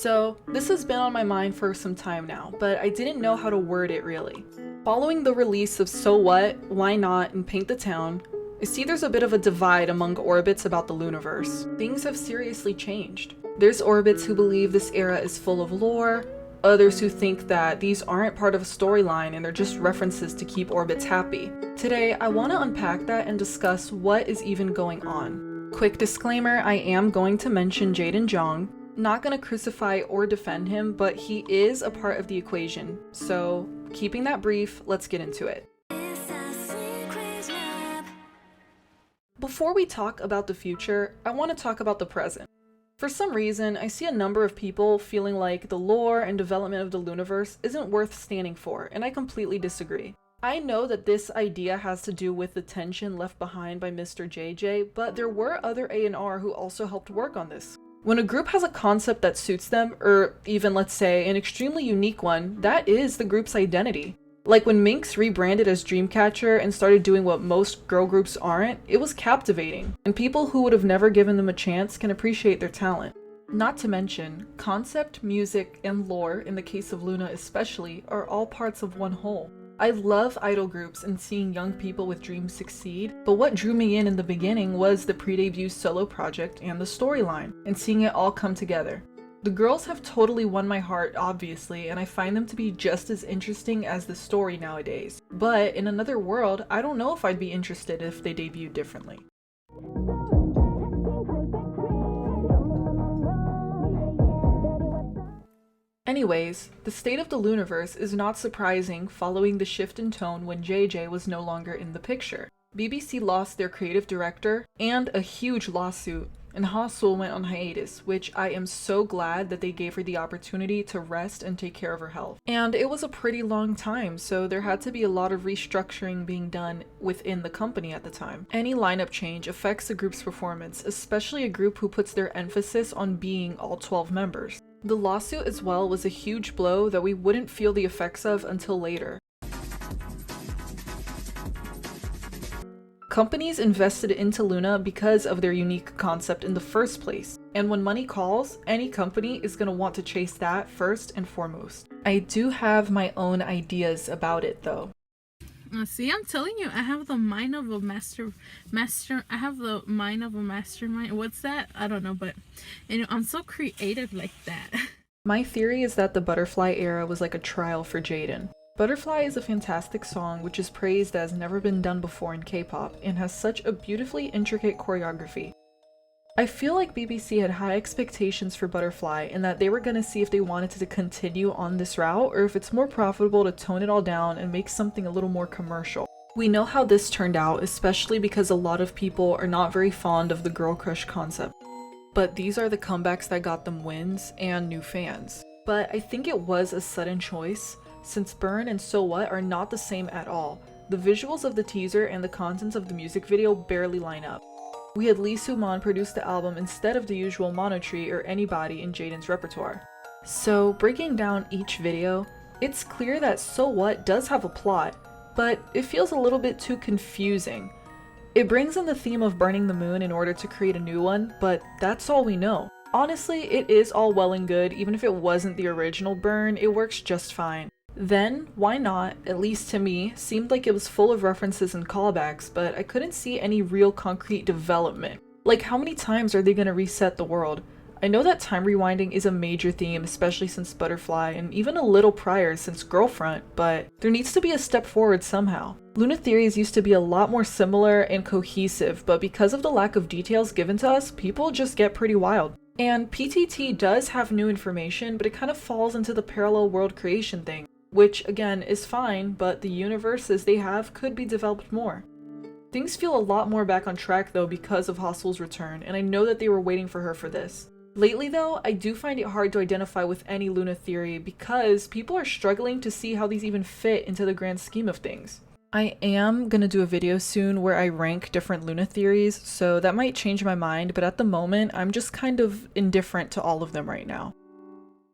So, this has been on my mind for some time now, but I didn't know how to word it really. Following the release of So What, Why Not, and Paint the Town, I see there's a bit of a divide among orbits about the Looniverse. Things have seriously changed. There's orbits who believe this era is full of lore, others who think that these aren't part of a storyline and they're just references to keep orbits happy. Today, I want to unpack that and discuss what is even going on. Quick disclaimer, I am going to mention Jaden Jong. Not gonna crucify or defend him, but he is a part of the equation. So, keeping that brief, let's get into it. Before we talk about the future, I want to talk about the present. For some reason, I see a number of people feeling like the lore and development of the Looniverse isn't worth standing for, and I completely disagree. I know that this idea has to do with the tension left behind by Mr. JJ, but there were other A&R who also helped work on this. When a group has a concept that suits them, or even let's say an extremely unique one, that is the group's identity. Like when Minx rebranded as Dreamcatcher and started doing what most girl groups aren't, it was captivating, and people who would have never given them a chance can appreciate their talent. Not to mention, concept, music, and lore, in the case of LOONA especially, are all parts of one whole. I love idol groups and seeing young people with dreams succeed, but what drew me in the beginning was the pre-debut solo project and the storyline, and seeing it all come together. The girls have totally won my heart, obviously, and I find them to be just as interesting as the story nowadays. But in another world, I don't know if I'd be interested if they debuted differently. Anyways, the state of the Looniverse is not surprising following the shift in tone when JJ was no longer in the picture. BBC lost their creative director and a huge lawsuit, and Haseul went on hiatus, which I am so glad that they gave her the opportunity to rest and take care of her health. And it was a pretty long time, so there had to be a lot of restructuring being done within the company at the time. Any lineup change affects a group's performance, especially a group who puts their emphasis on being all 12 members. The lawsuit as well was a huge blow that we wouldn't feel the effects of until later. Companies invested into LOONA because of their unique concept in the first place, and when money calls, any company is going to want to chase that first and foremost. I do have my own ideas about it though. See, I'm telling you, I have the mind of a I have the mind of a mastermind. What's that? I don't know, but I'm so creative like that. My theory is that the Butterfly era was like a trial for Jaden. Butterfly is a fantastic song which is praised as never been done before in K-pop and has such a beautifully intricate choreography. I feel like BBC had high expectations for Butterfly and that they were gonna see if they wanted to continue on this route or if it's more profitable to tone it all down and make something a little more commercial. We know how this turned out, especially because a lot of people are not very fond of the girl crush concept. But these are the comebacks that got them wins and new fans. But I think it was a sudden choice, since Burn and So What are not the same at all. The visuals of the teaser and the contents of the music video barely line up. We had Lee Soo-man produce the album instead of the usual Monotree or anybody in Jaden's repertoire. So, breaking down each video, it's clear that So What does have a plot, but it feels a little bit too confusing. It brings in the theme of burning the moon in order to create a new one, but that's all we know. Honestly, it is all well and good, even if it wasn't the original Burn, it works just fine. Then, Why Not, at least to me, seemed like it was full of references and callbacks, but I couldn't see any real concrete development. Like, how many times are they gonna reset the world? I know that time rewinding is a major theme, especially since Butterfly, and even a little prior since Girlfront, but there needs to be a step forward somehow. LOONA theories used to be a lot more similar and cohesive, but because of the lack of details given to us, people just get pretty wild. And PTT does have new information, but it kind of falls into the parallel world creation thing, which again is fine, but the universes they have could be developed more. Things feel a lot more back on track though because of Haseul's return, and I know that they were waiting for her for this. Lately though, I do find it hard to identify with any LOONA theory because people are struggling to see how these even fit into the grand scheme of things. I am gonna do a video soon where I rank different LOONA theories, so that might change my mind, but at the moment, I'm just kind of indifferent to all of them right now.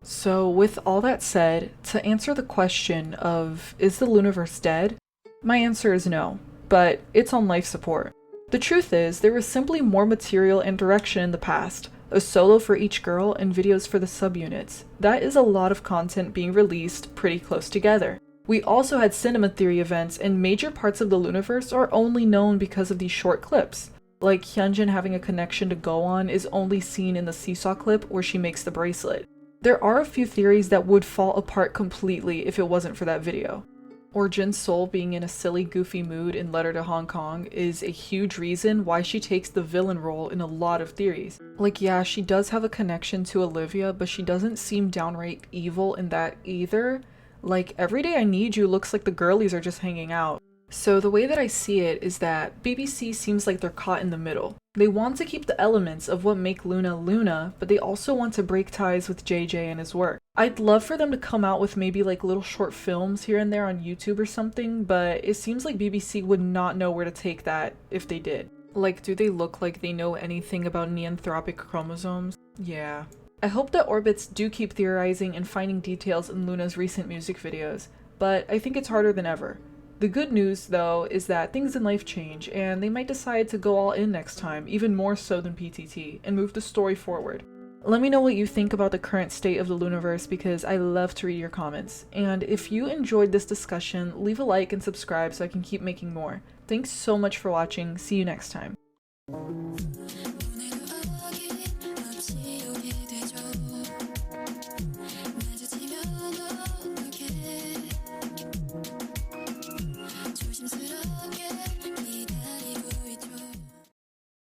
So with all that said, to answer the question of, is the Looniverse dead? My answer is no, but it's on life support. The truth is, there was simply more material and direction in the past. a solo for each girl, and videos for the subunits. That is a lot of content being released pretty close together. We also had cinema theory events, and major parts of the Luniverse are only known because of these short clips. Like Hyunjin having a connection to Go-On is only seen in the seesaw clip where she makes the bracelet. There are a few theories that would fall apart completely if it wasn't for that video. Or Jin's soul being in a silly, goofy mood in Letter to Hong Kong is a huge reason why she takes the villain role in a lot of theories. Like, yeah, she does have a connection to Olivia, but she doesn't seem downright evil in that either. Like, Every Day I Need You looks like the girlies are just hanging out. So the way that I see it is that BBC seems like they're caught in the middle. They want to keep the elements of what make Luna Luna, but they also want to break ties with JJ and his work. I'd love for them to come out with maybe like little short films here and there on YouTube or something, but it seems like BBC would not know where to take that if they did. Like, do they look like they know anything about neanthropic chromosomes? Yeah. I hope that Orbits do keep theorizing and finding details in Luna's recent music videos, but I think it's harder than ever. The good news, though, is that things in life change, and they might decide to go all in next time, even more so than PTT, and move the story forward. Let me know what you think about the current state of the Luniverse because I love to read your comments. And if you enjoyed this discussion, leave a like and subscribe so I can keep making more. Thanks so much for watching. See you next time.